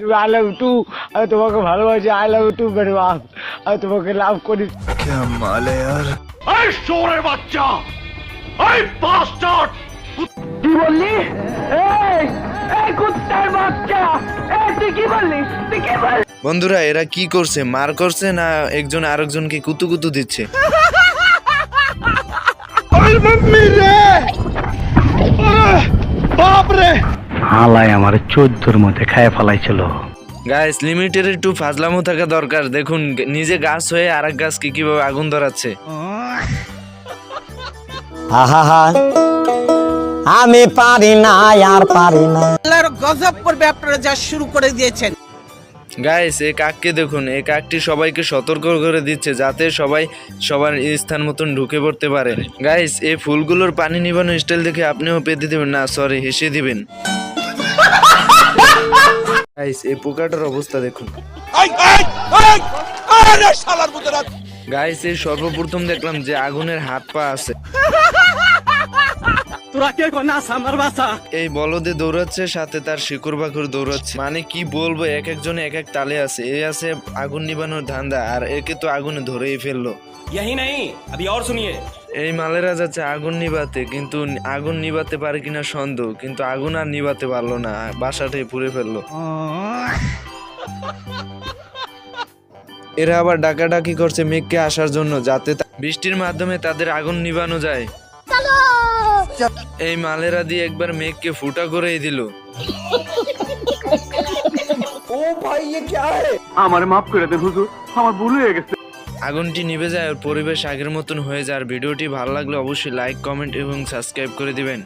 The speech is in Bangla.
তুমি আই লাভ টু, আমি তোমাকে ভালোবাসি, আই লাভ টু মেরে বাপ, আমি তোমাকে লাভ করি। এই শোরের বাচ্চা, এই বাস্টার্ড! কি বললি? এই এই কুত্তার বাচ্চা, এই তুই কি বললি? তুই কি বললি? বন্ধুরা এরা কি করছে, মার করছে না একজন আরেকজনকে কুতু কুতু দিচ্ছে? হালাই আমার 14-র মধ্যে খায় ফেলাইছিল। গাইস লিমিটের একটু ফাজলামো থাকা দরকার। দেখুন নিজে গাছ হয়ে আরেক গাছকে কিভাবে আগুন ধরাচ্ছে। আমি পারি না, আর পারি না। আল্লাহর গজব পড়বে আপনারা যা শুরু করে দিয়েছেন। গাইস এই কাককে দেখুন, এই কাকটি সবাইকে সতর্ক করে দিচ্ছে যাতে সবাই সবার স্থান মতন ঢুকে পড়তে পারে। গাইস এই ফুলগুলোর পানি নিবানো স্টাইল দেখে আপনিও পেতে দিবেন না, সরি হেসে দিবেন। গাইস এই পোকাটার অবস্থা দেখুন। গাইস এই সর্বপ্রথম দেখলাম যে আগুনের হাত পা আছে। এই বলদে দৌড়াচ্ছে, সাথে তার শিকড় বাকড় দৌড়াচ্ছে। মানে কি বলবো, এক একজনে এক এক তালে আছে। এই আছে আগুন নিবানোর ধান্দা, আর একে তো আগুনে ধরেই ফেললো। यही नहीं, अभी और सुनिए। এই মালেরা যাচ্ছে আগুন নিবাতে, কিন্তু আগুন নিবাতে পারে কিনা সন্দেহ, কিন্তু আগুন আর নিবাতে পারলো না, বাসাটাই পুড়ে ফেললো। এরা আবার ডাকাডাকি করছে মেঘকে আসার জন্য, যাতে বৃষ্টির মাধ্যমে তাদের আগুন নিবানো যায়। এই মালেরা দিয়ে একবার মেঘকে ফুটা করেই দিল। আমার মাফ করে দেন হুজুর, আমার ভুল হয়ে গেছে। আগুনটি নিভে যায় আর পরিবেশ আগের মতন হয়ে যায়। আর ভিডিওটি ভালো লাগলে অবশ্যই লাইক, কমেন্ট এবং সাবস্ক্রাইব করে দিবেন।